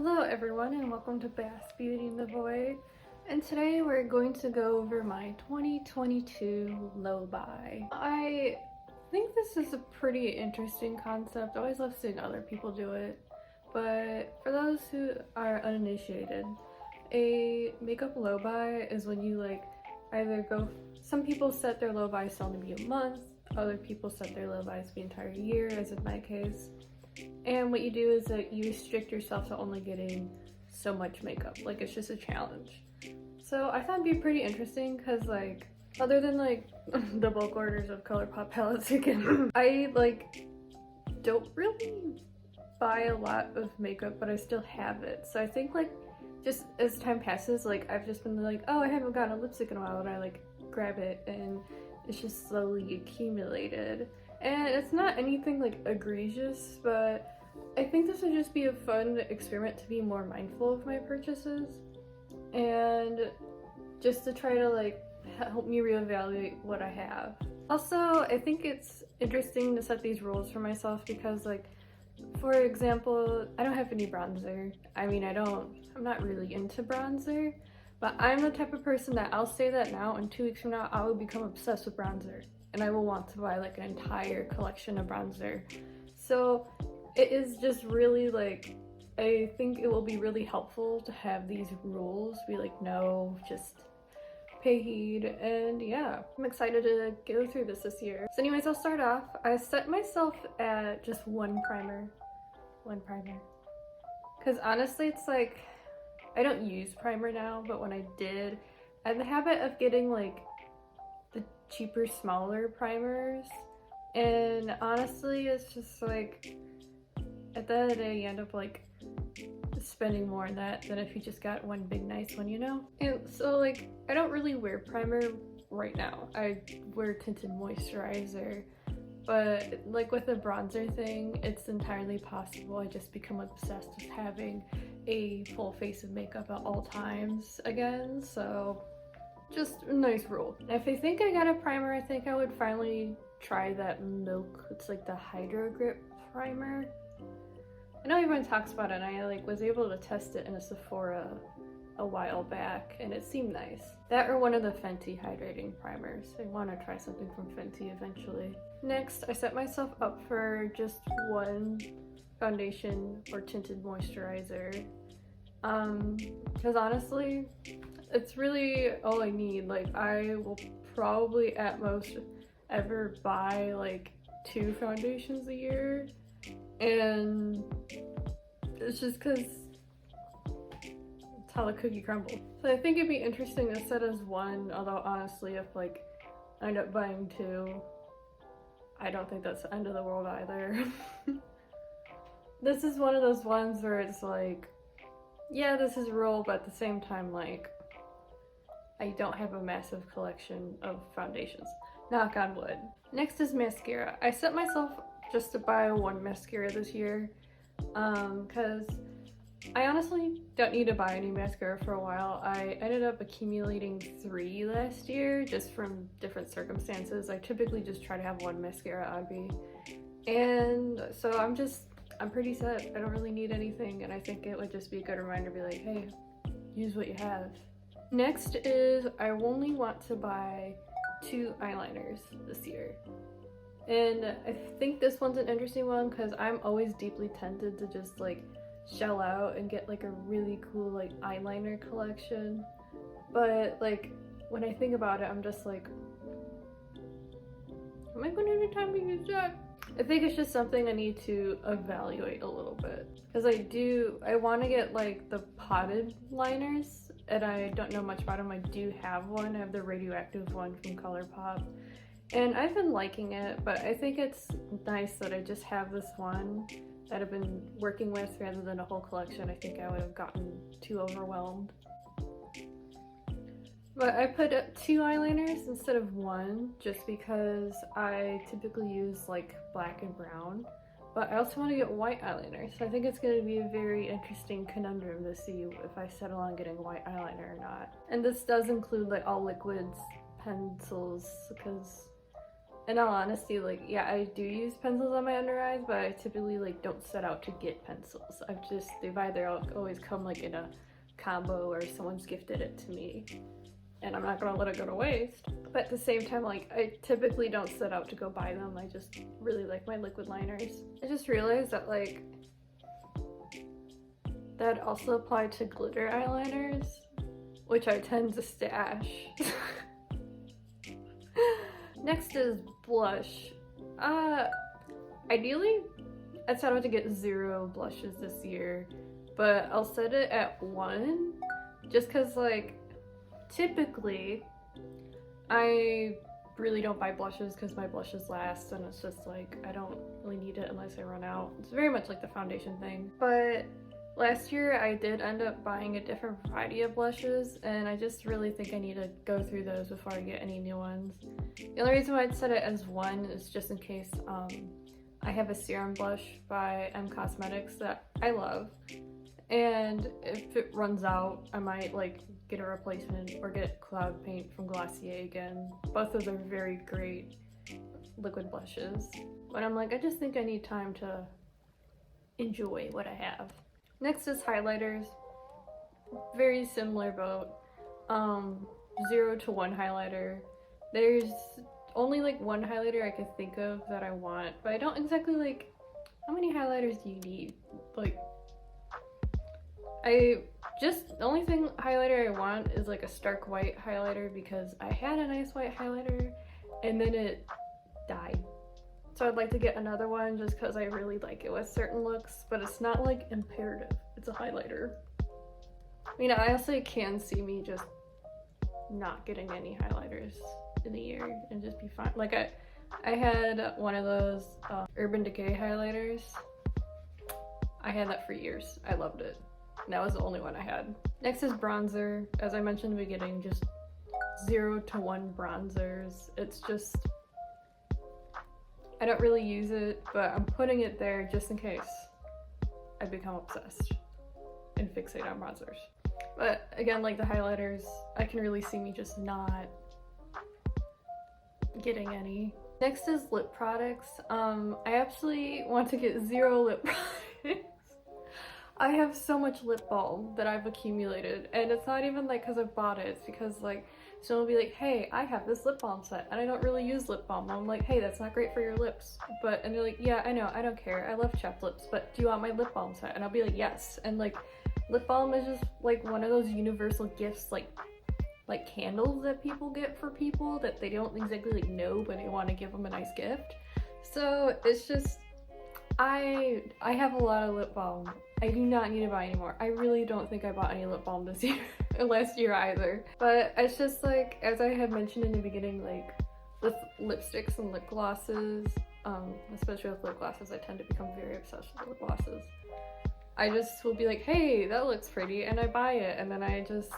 Hello everyone and welcome to Bass Beauty in the Void, and today we're going to go over my 2022 low buy. I think this is a pretty interesting concept. I always love seeing other people do it, but for those who are uninitiated, a makeup low buy is when you either go, some people set their low buys to only be a month, other people set their low buys to be an entire year, as in my case. And what you do is that you restrict yourself to only getting so much makeup. Like, it's just a challenge. So I thought it'd be pretty interesting because, other than the bulk orders of ColourPop palettes again, I don't really buy a lot of makeup, but I still have it. So I think just as time passes, I've just been oh, I haven't gotten a lipstick in a while, and I grab it, and it's just slowly accumulated. And it's not anything egregious, but I think this would just be a fun experiment to be more mindful of my purchases and just to try to help me reevaluate what I have. Also, I think it's interesting to set these rules for myself because for example, I don't have any bronzer. I mean, I'm not really into bronzer, but I'm the type of person that I'll say that now, and 2 weeks from now I will become obsessed with bronzer. And I will want to buy an entire collection of bronzer. So it is just really I think it will be really helpful to have these rules. Be no, just pay heed, and yeah. I'm excited to go through this year. So anyways, I'll start off. I set myself at just one primer. Because honestly, it's I don't use primer now, but when I did, I had the habit of getting the cheaper, smaller primers, and honestly it's just at the end of the day you end up spending more on that than if you just got one big nice one, you know? And so I don't really wear primer right now. I wear tinted moisturizer, but with the bronzer thing, it's entirely possible I just become obsessed with having a full face of makeup at all times again. So just a nice rule. If I think I got a primer, I think I would finally try that Milk. It's the Hydro Grip primer. I know everyone talks about it, and I was able to test it in a Sephora a while back, and it seemed nice. That or one of the Fenty hydrating primers. I want to try something from Fenty eventually. Next, I set myself up for just one foundation or tinted moisturizer. Because honestly, it's really all I need. I will probably at most ever buy 2 foundations a year, and it's just because it's how the cookie crumbles. So I think it'd be interesting to set as one, although honestly if I end up buying 2, I don't think that's the end of the world either. This is one of those ones where it's yeah, this is a rule, but at the same time I don't have a massive collection of foundations. Knock on wood. Next is mascara. I set myself just to buy one mascara this year because I honestly don't need to buy any mascara for a while. I ended up accumulating 3 last year just from different circumstances. I typically just try to have one mascara on me, and so I'm pretty set. I don't really need anything, and I think it would just be a good reminder to be hey, use what you have. Next is I only want to buy 2 eyeliners this year. And I think this one's an interesting one because I'm always deeply tempted to just shell out and get a really cool eyeliner collection. But when I think about it, I'm just am I going to have time to use that? I think it's just something I need to evaluate a little bit. Because I want to get the potted liners, and I don't know much about them. I do have one. I have the radioactive one from ColourPop, and I've been liking it, but I think it's nice that I just have this one that I've been working with rather than a whole collection. I think I would have gotten too overwhelmed. But I put 2 eyeliners instead of 1 just because I typically use black and brown, but I also want to get white eyeliner, so I think it's going to be a very interesting conundrum to see if I settle on getting white eyeliner or not. And this does include all liquids, pencils, because in all honesty, like, yeah, I do use pencils on my under eyes, but I typically like don't set out to get pencils. They've either always come like in a combo or someone's gifted it to me, and I'm not gonna let it go to waste. But at the same time, like, I typically don't set out to go buy them. I just really like my liquid liners. I just realized that like that also applied to glitter eyeliners, which I tend to stash. Next is blush. Ideally, I set out to get 0 blushes this year, but I'll set it at 1, just cause like, typically, I really don't buy blushes because my blushes last, and it's just like, I don't really need it unless I run out. It's very much like the foundation thing. But last year I did end up buying a different variety of blushes, and I just really think I need to go through those before I get any new ones. The only reason why I'd set it as 1 is just in case I have a serum blush by M Cosmetics that I love, and if it runs out, I might like get a replacement or get Cloud Paint from Glossier again. Both of them are very great liquid blushes, but I'm like, I just think I need time to enjoy what I have. Next is highlighters. Very similar boat. 0 to 1 highlighter. There's only like 1 highlighter I could think of that I want, but I don't exactly like, how many highlighters do you need? Like, the only thing highlighter I want is like a stark white highlighter, because I had a nice white highlighter and then it died. So I'd like to get another one just because I really like it with certain looks, but it's not like imperative. It's a highlighter. I mean, I also can see me just not getting any highlighters in the year and just be fine. Like I had one of those Urban Decay highlighters. I had that for years. I loved it. And that was the only one I had. Next is bronzer. As I mentioned in the beginning, just 0 to 1 bronzers. It's just, I don't really use it, but I'm putting it there just in case I become obsessed and fixate on bronzers. But again, like the highlighters, I can really see me just not getting any. Next is lip products. I absolutely want to get 0 lip products. I have so much lip balm that I've accumulated, and it's not even like because I bought it, it's because like someone will be like, hey, I have this lip balm set, and I don't really use lip balm. I'm like, hey, that's not great for your lips. And they're like, yeah, I know, I don't care, I love chapped lips, but do you want my lip balm set? And I'll be like, yes. And like, lip balm is just like one of those universal gifts, like candles that people get for people that they don't exactly like know, but they want to give them a nice gift. So it's just, I have a lot of lip balm. I do not need to buy anymore. I really don't think I bought any lip balm this year, or last year either. But it's just like, as I had mentioned in the beginning, like with lipsticks and lip glosses, especially with lip glosses, I tend to become very obsessed with lip glosses. I just will be like, hey, that looks pretty, and I buy it, and then I just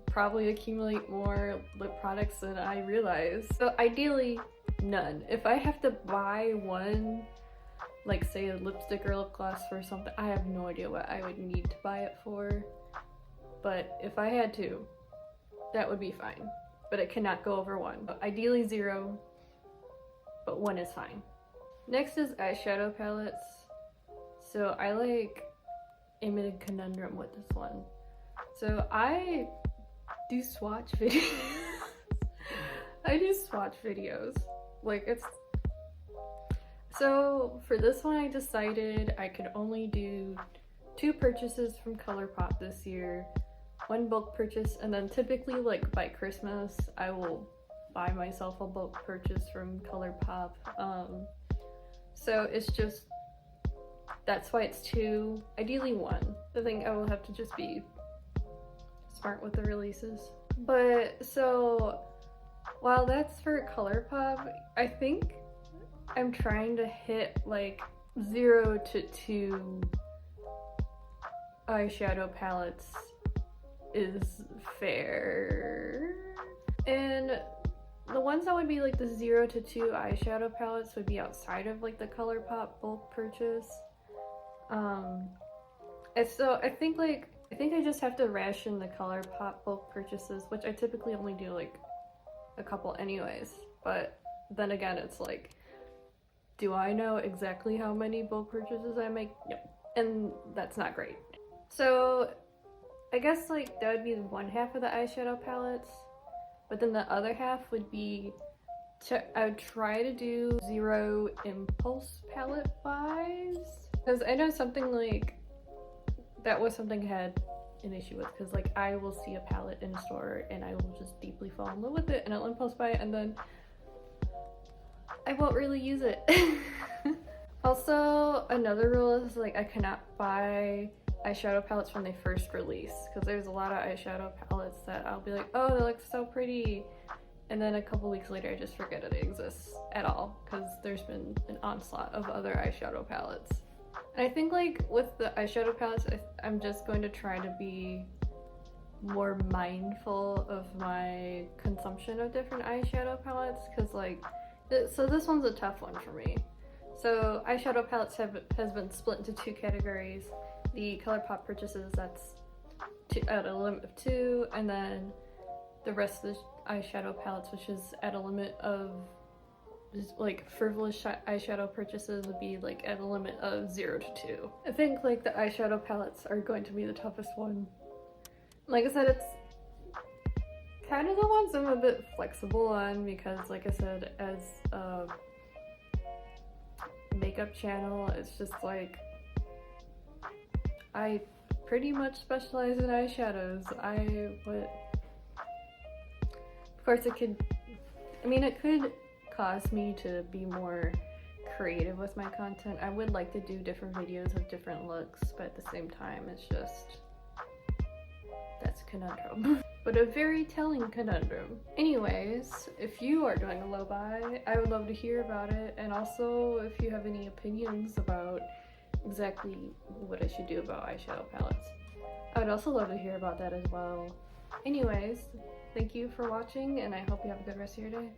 probably accumulate more lip products than I realize. So ideally, none. If I have to buy one, like say a lipstick or lip gloss for something, I have no idea what I would need to buy it for. But if I had to, that would be fine. But it cannot go over 1. But ideally 0, but 1 is fine. Next is eyeshadow palettes. So I like a mid conundrum with this one. So I do swatch videos. I do swatch videos. Like it's, so for this one I decided I could only do 2 purchases from ColourPop this year, 1 bulk purchase, and then typically like by Christmas I will buy myself a bulk purchase from ColourPop. So it's just, that's why it's 2, ideally 1. I think I will have to just be smart with the releases. But so while that's for ColourPop, I think I'm trying to hit like 0 to 2 eyeshadow palettes is fair. And the ones that would be like the 0 to 2 eyeshadow palettes would be outside of like the ColourPop bulk purchase. And so I think I just have to ration the ColourPop bulk purchases, which I typically only do like a couple anyways, but then again, it's like, do I know exactly how many bulk purchases I make? Yep. And that's not great. So I guess like that would be one half of the eyeshadow palettes, but then the other half would be I would try to do 0 impulse palette buys, because I know something like that was something I had an issue with, because like I will see a palette in a store and I will just deeply fall in love with it and I'll impulse buy it and then I won't really use it. Also, another rule is like I cannot buy eyeshadow palettes when they first release, because there's a lot of eyeshadow palettes that I'll be like, oh, they look so pretty, and then a couple weeks later I just forget that it exists at all, because there's been an onslaught of other eyeshadow palettes. And I think like with the eyeshadow palettes, I'm just going to try to be more mindful of my consumption of different eyeshadow palettes, because like, so this one's a tough one for me. So eyeshadow palettes has been split into 2 categories. The ColourPop purchases, that's at a limit of 2, and then the rest of the eyeshadow palettes, which is at a limit of just like frivolous eyeshadow purchases, would be like at a limit of 0 to 2. I think like the eyeshadow palettes are going to be the toughest one. Like I said, it's kind of the ones I'm a bit flexible on, because like I said, as a makeup channel, it's just like I pretty much specialize in eyeshadows. Of course it could cause me to be more creative with my content. I would like to do different videos of different looks, but at the same time it's just, that's a conundrum. But a very telling conundrum. Anyways, if you are doing a low buy, I would love to hear about it, and also if you have any opinions about exactly what I should do about eyeshadow palettes, I would also love to hear about that as well. Anyways, thank you for watching, and I hope you have a good rest of your day.